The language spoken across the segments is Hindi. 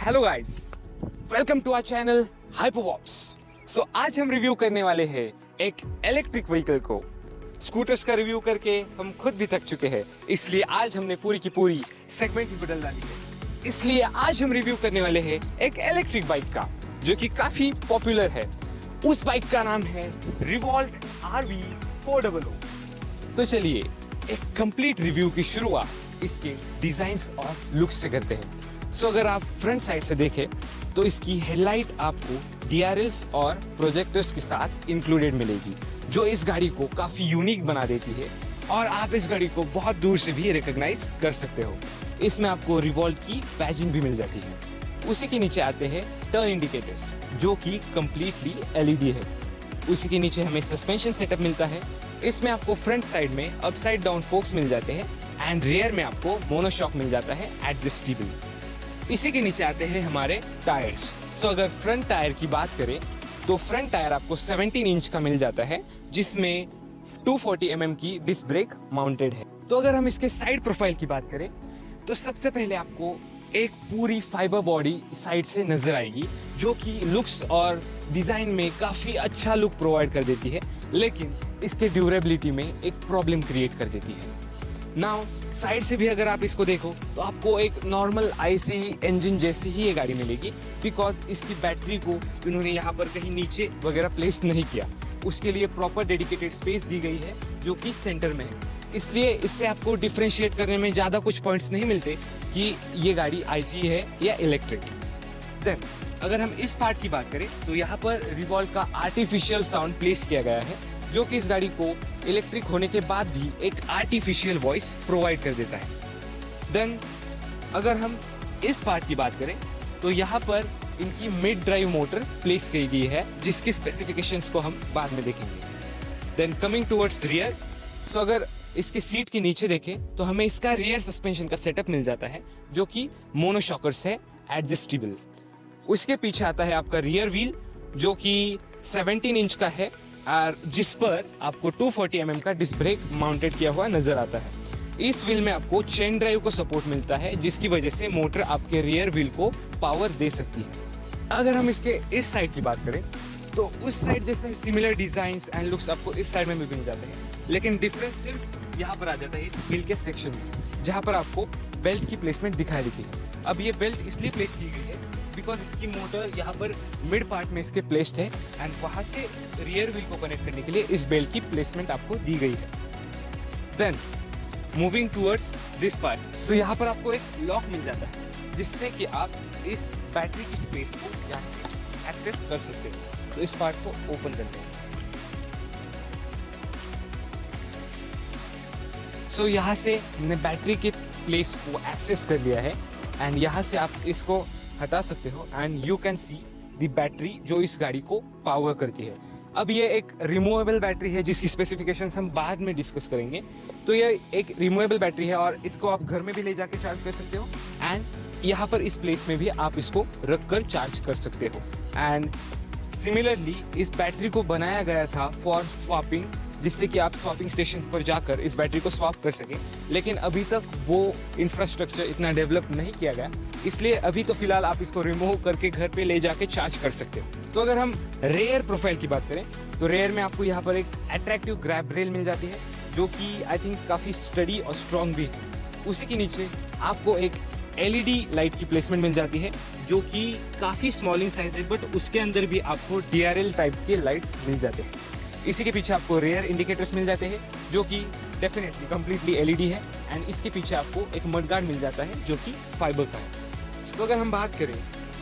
Hello guys, welcome to our channel Hyperwops. So आज हम रिव्यू करने वाले हैं एक इलेक्ट्रिक व्हीकल को। स्कूटर्स का रिव्यू करके हम खुद भी थक चुके हैं, इसलिए आज हमने पूरी की पूरी सेगमेंट ही बदल डाली है। इसलिए आज हम रिव्यू करने वाले हैं एक इलेक्ट्रिक बाइक का, जो कि काफी पॉपुलर है। उस बाइक का नाम है रिवॉल्ट RV400। तो चलिए एक कंप्लीट रिव्यू की शुरुआत इसके डिजाइन्स और लुक्स से करते हैं। सो अगर आप फ्रंट साइड से देखें तो इसकी हेडलाइट आपको DRLs और प्रोजेक्टर्स के साथ इंक्लूडेड मिलेगी, जो इस गाड़ी को काफ़ी यूनिक बना देती है और आप इस गाड़ी को बहुत दूर से भी रिकॉग्नाइज कर सकते हो। इसमें आपको रिवॉल्ट की बैजिंग भी मिल जाती है। उसी के नीचे आते हैं टर्न इंडिकेटर्स, जो कि कम्प्लीटली LED है। उसी के नीचे हमें सस्पेंशन सेटअप मिलता है। इसमें आपको फ्रंट साइड में अपसाइड डाउन फोक्स मिल जाते हैं एंड रियर में आपको मोनोशॉक मिल जाता है एडजस्टेबल। इसी के नीचे आते हैं हमारे टायर्स। सो अगर फ्रंट टायर की बात करें तो फ्रंट टायर आपको 17 इंच का मिल जाता है, जिसमें 240 mm की डिस्क ब्रेक माउंटेड है। तो अगर हम इसके साइड प्रोफाइल की बात करें तो सबसे पहले आपको एक पूरी फाइबर बॉडी साइड से नजर आएगी, जो कि लुक्स और डिजाइन में काफी अच्छा लुक प्रोवाइड कर देती है, लेकिन इसके ड्यूरेबिलिटी में एक प्रॉब्लम क्रिएट कर देती है। नाउ साइड से भी अगर आप इसको देखो तो आपको एक नॉर्मल ICE इंजन जैसी ही ये गाड़ी मिलेगी, बिकॉज इसकी बैटरी को इन्होंने यहाँ पर कहीं नीचे वगैरह प्लेस नहीं किया। उसके लिए प्रॉपर डेडिकेटेड स्पेस दी गई है, जो कि सेंटर में है। इसलिए इससे आपको डिफ्रेंशिएट करने में ज़्यादा कुछ पॉइंट्स नहीं मिलते कि ये गाड़ी ICE है या इलेक्ट्रिक। देन अगर हम इस पार्ट की बात करें तो यहाँ पर रिवॉल्ट का आर्टिफिशियल साउंड प्लेस किया गया है, जो कि इस गाड़ी को इलेक्ट्रिक होने के बाद भी एक आर्टिफिशियल वॉइस प्रोवाइड कर देता है। देन अगर हम इस पार्ट की बात करें तो यहाँ पर इनकी मिड ड्राइव मोटर प्लेस की गई है, जिसकी स्पेसिफिकेशंस को हम बाद में देखेंगे। देन कमिंग टुवर्ड्स रियर, सो अगर इसके सीट के नीचे देखें तो हमें इसका रियर सस्पेंशन का सेटअप मिल जाता है, जो कि मोनोशॉकर्स है एडजस्टेबल। उसके पीछे आता है आपका रियर व्हील, जो कि 17 इंच का है और जिस पर आपको 240 mm का डिस्क ब्रेक माउंटेड किया हुआ नजर आता है। इस व्हील में आपको चेन ड्राइव को सपोर्ट मिलता है, जिसकी वजह से मोटर आपके रियर व्हील को पावर दे सकती है। अगर हम इसके इस साइड की बात करें तो उस साइड जैसे सिमिलर डिजाइन्स एंड लुक्स आपको इस साइड में भी मिल जाते हैं, लेकिन डिफरेंस सिर्फ यहाँ पर आ जाता है इस व्हील के सेक्शन में, जहाँ पर आपको बेल्ट की प्लेसमेंट दिखाई देती है। अब ये बेल्ट इसलिए प्लेस की गई है बिकॉज इसकी मोटर यहाँ पर मिड पार्ट में इसके प्लेस्ड है एंड वहाँ से रियर व्हील को कनेक्ट करने के लिए इस बेल्ट की प्लेसमेंट आपको दी गई है। Then moving towards this part, so यहाँ पर आपको एक लॉक मिल जाता है, जिससे कि आप इस बैटरी की स्पेस को यहाँ से एक्सेस कर सकते हो। तो इस पार्ट को ओपन करते हैं। सो यहाँ से हमने बैटरी के प्लेस को एक्सेस कर लिया है एंड यहाँ से आप इसको हटा सकते हो and you can see the battery जो इस गाड़ी को पावर करती है। अब ये एक रिमूवेबल बैटरी है, जिसकी स्पेसिफिकेशंस हम बाद में डिस्कस करेंगे। तो ये एक रिमूवेबल बैटरी है और इसको आप घर में भी ले जाके चार्ज कर सकते हो एंड यहाँ पर इस प्लेस में भी आप इसको रख कर चार्ज कर सकते हो। एंड सिमिलरली इस बैटरी को बनाया गया था फॉर स्वापिंग, जिससे कि आप स्वापिंग स्टेशन पर जाकर इस बैटरी को स्वैप कर सकें, लेकिन अभी तक वो इंफ्रास्ट्रक्चर इतना डेवलप नहीं किया गया, इसलिए अभी तो फिलहाल आप इसको रिमूव करके घर पे ले जाके चार्ज कर सकते हो। तो अगर हम रेयर प्रोफाइल की बात करें तो रेयर में आपको यहाँ पर एक अट्रैक्टिव ग्रैब रेल मिल जाती है, जो कि आई थिंक काफ़ी स्टडी और स्ट्रॉन्ग भी है। उसी के नीचे आपको एक LED लाइट की प्लेसमेंट मिल जाती है, जो कि काफ़ी स्मॉल इन साइज है, बट उसके अंदर भी आपको DRL टाइप के लाइट्स मिल जाते हैं। इसी के पीछे आपको रेयर इंडिकेटर्स मिल जाते हैं, जो कि डेफिनेटली कम्प्लीटली LED है एंड इसके पीछे आपको एक मडगार्ड मिल जाता है, जो कि फाइबर का है। तो अगर हम बात करें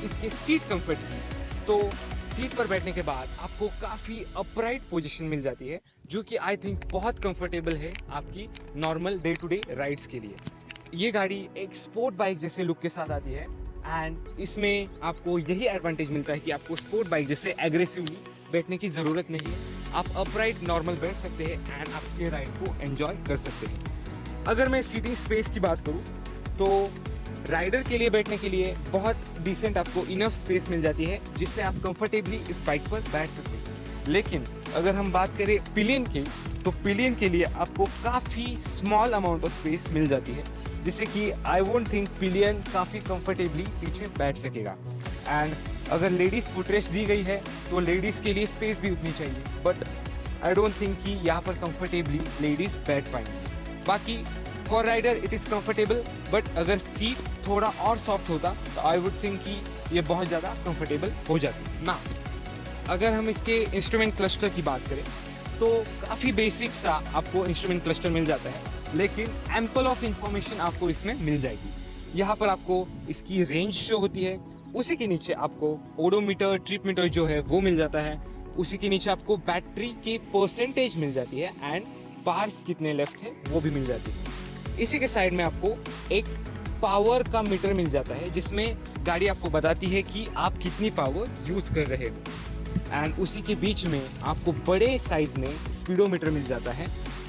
इसके सीट कंफर्ट की, तो सीट पर बैठने के बाद आपको काफ़ी अपराइट पोजीशन मिल जाती है, जो कि आई थिंक बहुत कंफर्टेबल है आपकी normal day to day rides के लिए। ये गाड़ी एक स्पोर्ट बाइक जैसे लुक के साथ आती है एंड इसमें आपको यही एडवांटेज मिलता है कि आपको स्पोर्ट बाइक जैसे एग्रेसिवली बैठने की ज़रूरत नहीं है। आप अपराइट नॉर्मल बैठ सकते हैं एंड आपके राइड को एंजॉय कर सकते हैं। अगर मैं सीटिंग स्पेस की बात करूँ तो राइडर के लिए बैठने के लिए बहुत डिसेंट आपको इनफ स्पेस मिल जाती है, जिससे आप कंफर्टेबली इस बाइक पर बैठ सकते हैं। लेकिन अगर हम बात करें पिलियन की, तो पिलियन के लिए आपको काफ़ी स्मॉल अमाउंट ऑफ स्पेस मिल जाती है, जिससे कि आई वोंट थिंक पिलियन काफ़ी कंफर्टेबली पीछे बैठ सकेगा। एंड अगर लेडीज़ फुटरेस्ट दी गई है तो लेडीज़ के लिए स्पेस भी उतनी चाहिए, बट आई डोंट थिंक कि यहाँ पर कंफर्टेबली लेडीज़ बैठ पाएंगी। बाकी for rider it is comfortable, but अगर सीट थोड़ा और सॉफ्ट होता तो आई वुड थिंक कि ये बहुत ज़्यादा कंफर्टेबल हो जाती ना। अगर हम इसके इंस्ट्रूमेंट क्लस्टर की बात करें तो काफ़ी बेसिक सा आपको इंस्ट्रूमेंट क्लस्टर मिल जाता है, लेकिन एम्पल ऑफ इंफॉर्मेशन आपको इसमें मिल जाएगी। यहाँ पर आपको इसकी रेंज जो होती है, उसी के नीचे आपको ओडोमीटर, ट्रिप मीटर जो है वो मिल जाता है, उसी के नीचे आपको बैटरी की परसेंटेज मिल जाती है एंड बार्स कितने लेफ्ट है वो भी मिल जाती है। इसी के साइड में आपको एक पावर का मीटर मिल जाता है, जिसमें गाड़ी आपको बताती है कि आप कितनी पावर यूज़ कर रहे हो। एंड उसी के बीच में आपको बड़े साइज में स्पीडोमीटर मिल जाता है,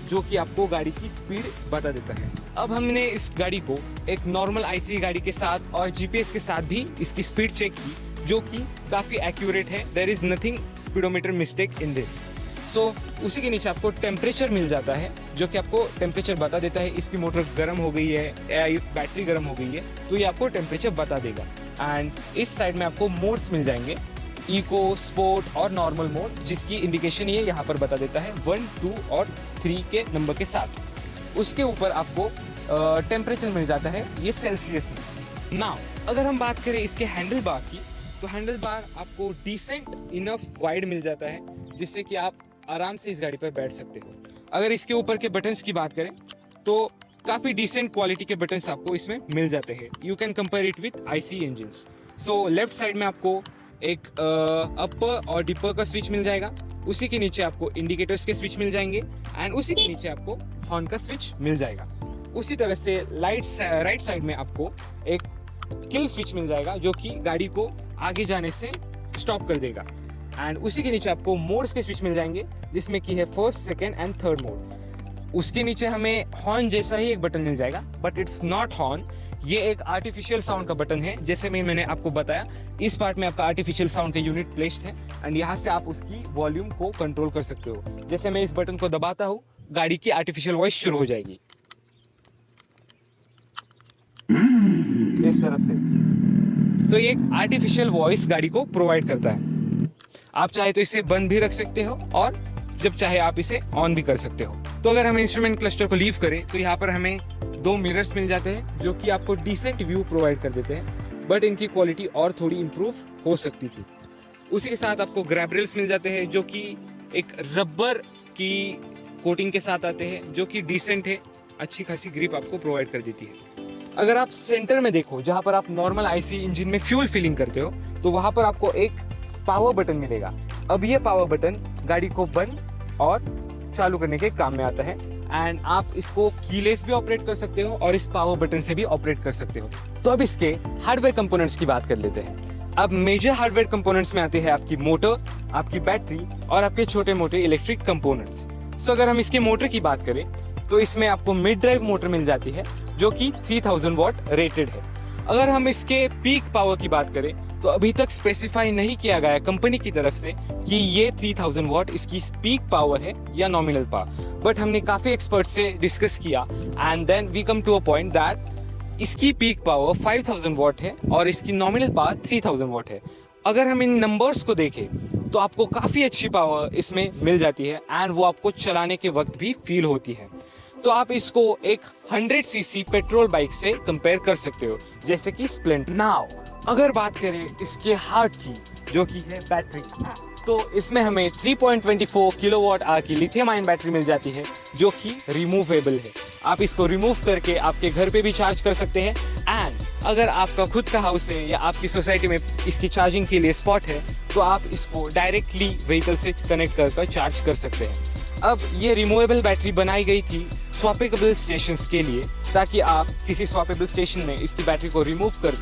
जो कि आपको गाड़ी की स्पीड बता देता है। अब हमने इस गाड़ी को एक नॉर्मल आईसी गाड़ी के साथ और जीपीएस के साथ भी इसकी स्पीड चेक की, जो कि काफ़ी एक्यूरेट है। There is nothing speedometer mistake in this. So उसी के नीचे आपको टेम्परेचर मिल जाता है, जो कि आपको टेम्परेचर बता देता है इसकी मोटर गर्म हो गई है या बैटरी गर्म हो गई है, तो ये आपको टेम्परेचर बता देगा। एंड इस साइड में आपको मोड्स मिल जाएंगे, इको, स्पोर्ट और नॉर्मल मोड, जिसकी इंडिकेशन ये यहाँ पर बता देता है 1, 2 और 3 के नंबर के साथ। उसके ऊपर आपको टेम्परेचर मिल जाता है ये सेल्सियस में। नाउ अगर हम बात करें इसके हैंडल बार की, तो हैंडल बार आपको डिसेंट इनफ वाइड मिल जाता है, जिससे कि आप आराम से इस गाड़ी पर बैठ सकते हो। अगर इसके ऊपर के बटन्स की बात करें तो काफ़ी डिसेंट क्वालिटी के बटन्स आपको इसमें मिल जाते हैं। You can compare it with IC engines. So left side में आपको एक अपर और डिपर का स्विच मिल जाएगा, उसी के नीचे आपको इंडिकेटर्स के स्विच मिल जाएंगे एंड उसी के नीचे आपको हॉर्न का स्विच मिल जाएगा। उसी तरह से राइट साइड में आपको एक किल स्विच मिल जाएगा, जो कि गाड़ी को आगे जाने से स्टॉप कर देगा। एंड उसी के नीचे आपको मोड्स के स्विच मिल जाएंगे, जिसमें कि है first, second and third mode. उसके नीचे हमें हॉर्न जैसा ही एक बटन मिल जाएगा, बट इट्स नॉट हॉर्न, ये एक आर्टिफिशियल साउंड का बटन है। जैसे मैंने आपको बताया, इस पार्ट में आपका आर्टिफिशियल साउंड का यूनिट प्लेस्ड है एंड यहाँ से आप उसकी वॉल्यूम को कंट्रोल कर सकते हो। जैसे मैं इस बटन को दबाता हूँ, गाड़ी की आर्टिफिशियल वॉइस शुरू हो जाएगी इस तरफ से। सो ये एक आर्टिफिशियल वॉइस गाड़ी को प्रोवाइड करता है। आप चाहे तो इसे बंद भी रख सकते हो और जब चाहे आप इसे ऑन भी कर सकते हो। तो अगर हम इंस्ट्रूमेंट क्लस्टर को लीव करें तो यहाँ पर हमें 2 मिरर्स मिल जाते हैं, जो कि आपको डिसेंट व्यू प्रोवाइड कर देते हैं, बट इनकी क्वालिटी और थोड़ी इंप्रूव हो सकती थी। उसी के साथ आपको ग्रैब रेल्स मिल जाते हैं, जो कि एक रबर की कोटिंग के साथ आते हैं, जो कि डिसेंट है, अच्छी खासी ग्रिप आपको प्रोवाइड कर देती है। अगर आप सेंटर में देखो, जहाँ पर आप नॉर्मल आईसी इंजन में फ्यूल फिलिंग करते हो, तो वहाँ पर आपको एक पावर बटन मिलेगा। अब ये पावर बटन गाड़ी को बंद और चालू करने के काम में आता है एंड आप इसको कीलेस भी ऑपरेट कर सकते हो और इस पावर बटन से भी ऑपरेट कर सकते हो। तो अब इसके हार्डवेयर कंपोनेंट्स की बात कर लेते हैं। अब मेजर हार्डवेयर कंपोनेंट्स में आते हैं आपकी मोटर, आपकी बैटरी और आपके छोटे मोटे इलेक्ट्रिक कंपोनेंट्स। सो अगर हम इसके मोटर की बात करें तो इसमें आपको मिड ड्राइव मोटर मिल जाती है, जो कि 3000 वॉट रेटेड है। अगर हम इसके पीक पावर की बात करें तो अभी तक स्पेसिफाई नहीं किया गया कंपनी की तरफ से कि ये 3000 वॉट इसकी पीक पावर है या नॉमिनल पावर, बट हमने काफ़ी एक्सपर्ट से डिस्कस किया and then we come to a point that इसकी पीक पावर 5000 वॉट है और इसकी नॉमिनल पावर 3000 वॉट है। अगर हम इन नंबर्स को देखें तो आपको काफ़ी अच्छी पावर इसमें मिल जाती है एंड वो आपको चलाने के वक्त भी फील होती है। तो आप इसको एक 100 सीसी पेट्रोल बाइक से कंपेयर कर सकते हो, जैसे कि स्प्लेंडर। नाउ अगर बात करें इसके हार्ट की, जो कि है बैटरी, तो इसमें हमें 3.24 किलोवाट आवर की लिथियम आयन बैटरी मिल जाती है, जो कि रिमूवेबल है। आप इसको रिमूव करके आपके घर पे भी चार्ज कर सकते हैं एंड अगर आपका खुद का हाउस है या आपकी सोसाइटी में इसकी चार्जिंग के लिए स्पॉट है, तो आप इसको डायरेक्टली व्हीकल से कनेक्ट कर चार्ज कर सकते हैं। अब ये रिमूवेबल बैटरी बनाई गई थी स्वैपेबल स्टेशंस के लिए, ताकि आप किसी स्वैपेबल स्टेशन में इसकी बैटरी को रिमूव कर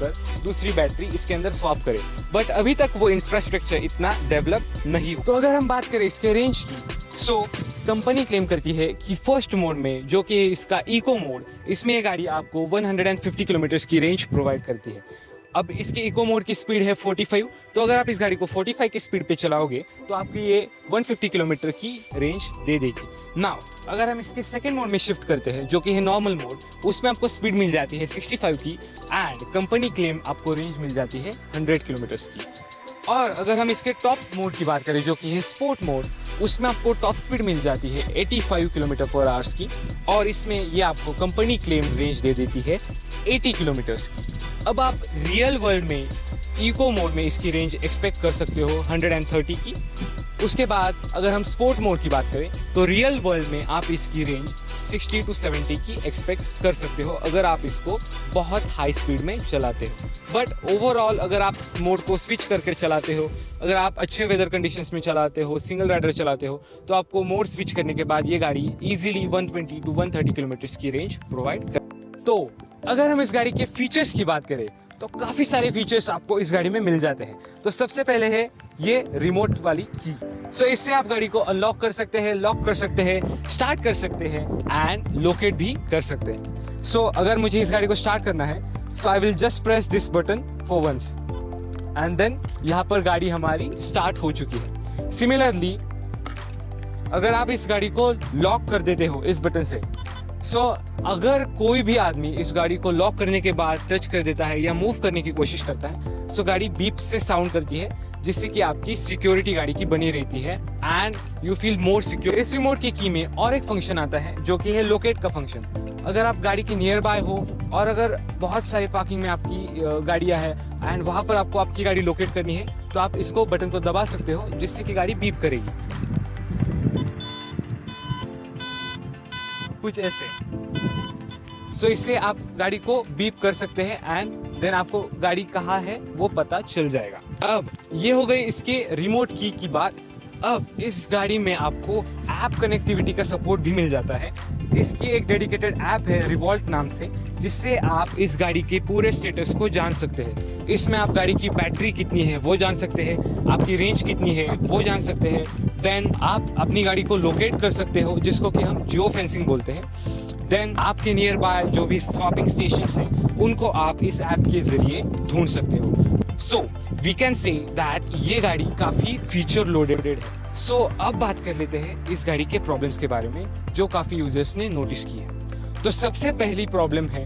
दूसरी बैटरी इसके अंदर स्वैप करें, बट अभी तक वो इंफ्रास्ट्रक्चर इतना डेवलप नहीं हो। तो अगर हम बात करें इसके रेंज की, सो कंपनी क्लेम करती है कि फर्स्ट मोड में, जो कि इसका इको मोड, इसमें ये गाड़ी आपको 150 किलोमीटर की रेंज प्रोवाइड करती है। अब इसके इको मोड की स्पीड है 45, तो अगर आप इस गाड़ी को 45 की स्पीड पे चलाओगे तो आपकी ये 150 किलोमीटर की रेंज दे देगी। नाउ अगर हम इसके सेकंड मोड में शिफ्ट करते हैं जो कि है नॉर्मल मोड, उसमें आपको स्पीड मिल जाती है 65 की एंड कंपनी क्लेम आपको रेंज मिल जाती है 100 किलोमीटर्स की। और अगर हम इसके टॉप मोड की बात करें जो कि है स्पोर्ट मोड, उसमें आपको टॉप स्पीड मिल जाती है 85 किलोमीटर पर आवर्स की और इसमें ये आपको कंपनी क्लेम रेंज दे देती है 80 किलोमीटर्स की। अब आप रियल वर्ल्ड में इको मोड में इसकी रेंज एक्सपेक्ट कर सकते हो 130 की। उसके बाद अगर हम स्पोर्ट मोड की बात करें तो रियल वर्ल्ड में आप इसकी रेंज 60 to 70 की एक्सपेक्ट कर सकते हो अगर आप इसको बहुत हाई स्पीड में चलाते हो। बट ओवरऑल अगर आप मोड को स्विच करके चलाते हो, अगर आप अच्छे वेदर कंडीशंस में चलाते हो, सिंगल राइडर चलाते हो, तो आपको मोड स्विच करने के बाद ये गाड़ी इजीली 120 to 130 किलोमीटर की रेंज प्रोवाइड कर। तो अगर हम इस गाड़ी के फीचर्स की बात करें तो काफ़ी सारे फीचर्स आपको इस गाड़ी में मिल जाते हैं। तो सबसे पहले है ये रिमोट वाली की। सो इससे आप गाड़ी को अनलॉक कर सकते हैं, लॉक कर सकते हैं, स्टार्ट कर सकते हैं एंड लोकेट भी कर सकते हैं। सो अगर मुझे इस गाड़ी को स्टार्ट करना है so I will just press this button for once and then यहाँ पर गाड़ी हमारी स्टार्ट हो चुकी है। सिमिलरली अगर आप इस गाड़ी को लॉक कर देते हो इस बटन से, सो अगर कोई भी आदमी इस गाड़ी को लॉक करने के बाद टच कर देता है या मूव करने की कोशिश करता है, सो गाड़ी बीप से साउंड करती है जिससे कि आपकी सिक्योरिटी गाड़ी की बनी रहती है and you feel more secure. इस रिमोट की की में और एक फंक्शन आता है जो कि है लोकेट का फंक्शन। अगर आप गाड़ी के नियर बाय हो और अगर बहुत सारे पार्किंग में आपकी गाड़ियां हैं एंड वहां पर आपको आपकी गाड़ी लोकेट करनी है तो आप इसको बटन को दबा सकते हो जिससे कि गाड़ी बीप करेगी कुछ ऐसे। सो इससे आप गाड़ी को बीप कर सकते हैं एंड देन आपको गाड़ी कहाँ है वो पता चल जाएगा। अब ये हो गई इसके रिमोट की बात। अब इस गाड़ी में आपको ऐप कनेक्टिविटी का सपोर्ट भी मिल जाता है। इसकी एक डेडिकेटेड ऐप है रिवॉल्ट नाम से, जिससे आप इस गाड़ी के पूरे स्टेटस को जान सकते हैं। इसमें आप गाड़ी की बैटरी कितनी है वो जान सकते हैं, आपकी रेंज कितनी है वो जान सकते हैं। देन आप अपनी गाड़ी को लोकेट कर सकते हो जिसको कि हम जियो फेंसिंग बोलते हैं। देन आपके नियर बाय जो भी स्वैपिंग स्टेशंस हैं उनको आप इस ऐप के जरिए ढूंढ सकते हो। So we can say that ये गाड़ी काफ़ी फीचर लोडेड है। सो अब बात कर लेते हैं इस गाड़ी के प्रॉब्लम्स के बारे में जो काफ़ी यूजर्स ने नोटिस की है। तो सबसे पहली प्रॉब्लम है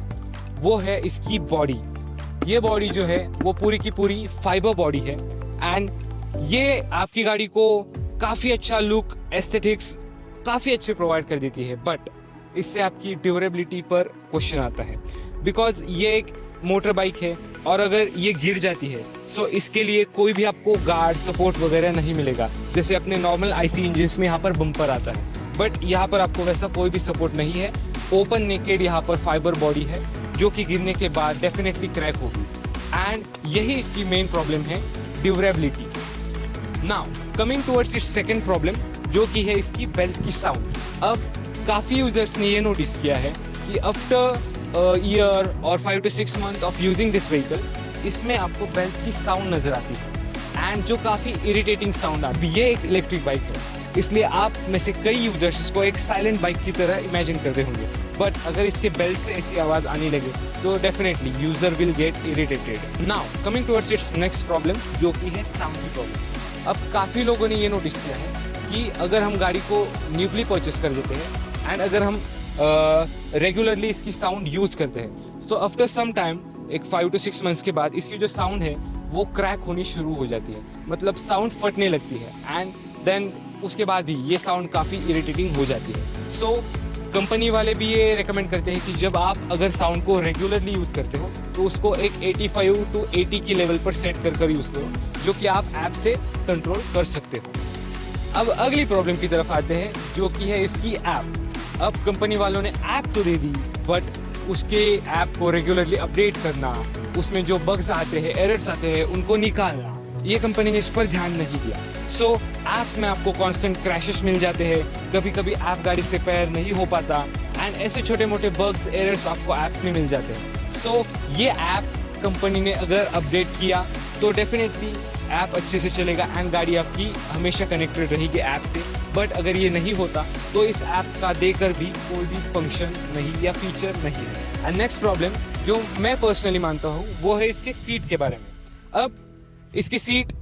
वो है इसकी बॉडी। ये बॉडी जो है वो पूरी की पूरी फाइबर बॉडी है एंड ये आपकी गाड़ी को काफ़ी अच्छा लुक, एस्थेटिक्स काफ़ी अच्छे प्रोवाइड कर देती है। बट इससे आपकी ड्यूरेबिलिटी पर क्वेश्चन आता है बिकॉज ये एक मोटर बाइक है और अगर ये गिर जाती है सो इसके लिए कोई भी आपको गार्ड सपोर्ट वगैरह नहीं मिलेगा। जैसे अपने नॉर्मल आईसी इंजन्स में यहाँ पर बम्पर आता है, बट यहाँ पर आपको वैसा कोई भी सपोर्ट नहीं है। ओपन नेकेड यहाँ पर फाइबर बॉडी है जो कि गिरने के बाद डेफिनेटली क्रैक होगी एंड यही इसकी मेन प्रॉब्लम है, durability. Now coming towards it's second problem जो कि है इसकी बेल्ट की साउंड। अब काफ़ी यूजर्स ने ये नोटिस किया है कि आफ्टर ईयर और 5 to 6 month of using this vehicle इसमें आपको बेल्ट की साउंड नजर आती है एंड जो काफ़ी इरिटेटिंग साउंड आती है। ये एक इलेक्ट्रिक बाइक है इसलिए आप में से कई यूजर्स इसको एक साइलेंट बाइक की तरह इमेजिन करते होंगे, बट अगर इसके बेल्ट से ऐसी आवाज़ आने लगे तो definitely user will get irritated. Now coming towards it's next problem जो कि है साउंड की प्रॉब्लम। अब काफ़ी लोगों ने ये नोटिस किया है कि अगर हम गाड़ी को न्यूली परचेस कर देते हैं एंड अगर हम रेगुलरली इसकी साउंड यूज़ करते हैं तो आफ्टर सम टाइम एक 5 to 6 मंथ्स के बाद इसकी जो साउंड है वो क्रैक होनी शुरू हो जाती है, मतलब साउंड फटने लगती है एंड देन उसके बाद भी ये साउंड काफ़ी इरिटेटिंग हो जाती है। सो कंपनी वाले भी ये रेकमेंड करते हैं कि जब आप अगर साउंड को रेगुलरली यूज़ करते हो तो उसको एक 85 to 80 की लेवल पर सेट कर यूज़ करो जो कि आप ऐप से कंट्रोल कर सकते हो। अब अगली प्रॉब्लम की तरफ आते हैं जो कि है इसकी ऐप। अब कंपनी वालों ने ऐप तो दे दी बट उसके ऐप को रेगुलरली अपडेट करना, उसमें जो बग्स आते हैं, एरर्स आते हैं, उनको निकालना, ये कंपनी ने इस पर ध्यान नहीं दिया। सो ऐप्स में आपको कांस्टेंट क्रैशेस मिल जाते हैं, कभी कभी ऐप गाड़ी से पेयर नहीं हो पाता एंड ऐसे छोटे मोटे बग्स, एरर्स आपको ऐप्स में मिल जाते हैं। सो ये ऐप कंपनी ने अगर अपडेट किया तो डेफिनेटली ऐप अच्छे से चलेगा एंड गाड़ी आपकी हमेशा कनेक्टेड रहेगी ऐप से। बट अगर ये नहीं होता तो इस ऐप का देकर भी कोई भी फंक्शन नहीं या फीचर नहीं है। एंड नेक्स्ट प्रॉब्लम जो मैं पर्सनली मानता हूँ वो है इसके सीट के बारे में। अब इसकी सीट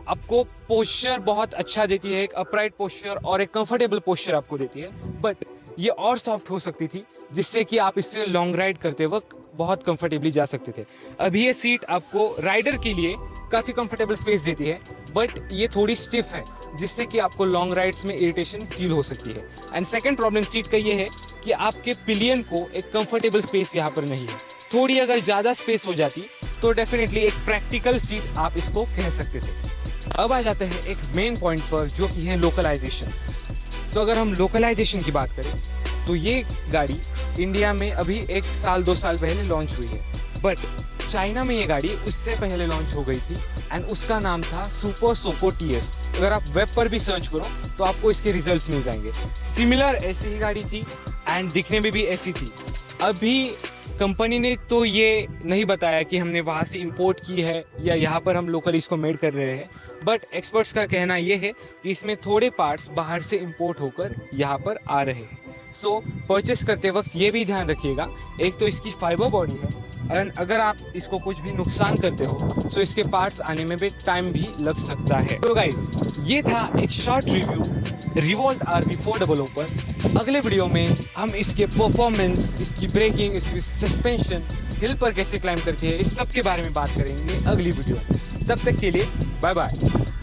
आपको पोस्चर बहुत अच्छा देती है, एक अपराइट पोस्चर और एक कंफर्टेबल पोस्चर आपको देती है। बट ये और सॉफ्ट हो सकती थी, जिससे कि आप इससे लॉन्ग राइड करते वक्त बहुत कंफर्टेबली जा सकते थे। अभी ये सीट आपको राइडर के लिए काफ़ी कंफर्टेबल स्पेस देती है, बट ये थोड़ी स्टिफ है, जिससे कि आपको लॉन्ग राइड्स में इरिटेशन फील हो सकती है। एंड सेकंड प्रॉब्लम सीट का ये है कि आपके पिलियन को एक कंफर्टेबल स्पेस यहाँ पर नहीं है। थोड़ी अगर ज़्यादा स्पेस हो जाती तो डेफिनेटली एक प्रैक्टिकल सीट आप इसको कह सकते थे। अब आ जाते हैं एक मेन पॉइंट पर, जो कि है लोकलाइजेशन। सो अगर हम लोकलाइजेशन की बात करें तो ये गाड़ी इंडिया में अभी 1 साल 2 साल पहले लॉन्च हुई है, बट चाइना में ये गाड़ी उससे पहले लॉन्च हो गई थी एंड उसका नाम था सुपर सोको TS। अगर आप वेब पर भी सर्च करो तो आपको इसके रिजल्ट्स मिल जाएंगे। सिमिलर ऐसी ही गाड़ी थी एंड दिखने में भी ऐसी थी। अभी कंपनी ने तो ये नहीं बताया कि हमने वहाँ से इंपोर्ट की है या यहाँ पर हम लोकल इसको मेड कर रहे हैं, बट एक्सपर्ट्स का कहना ये है कि इसमें थोड़े पार्ट्स बाहर से इंपोर्ट होकर यहाँ पर आ रहे हैं। सो परचेस करते वक्त ये भी ध्यान रखिएगा, एक तो इसकी फाइबर बॉडी है एंड अगर आप इसको कुछ भी नुकसान करते हो तो इसके पार्ट्स आने में भी टाइम भी लग सकता है। तो गाइज, ये था एक शॉर्ट रिव्यू रिवोल्ट RV 400 पर। अगले वीडियो में हम इसके परफॉर्मेंस, इसकी ब्रेकिंग, इसकी सस्पेंशन, हिल पर कैसे क्लाइंब करती है, इस सब के बारे में बात करेंगे अगली वीडियो में। तब तक के लिए बाय बाय।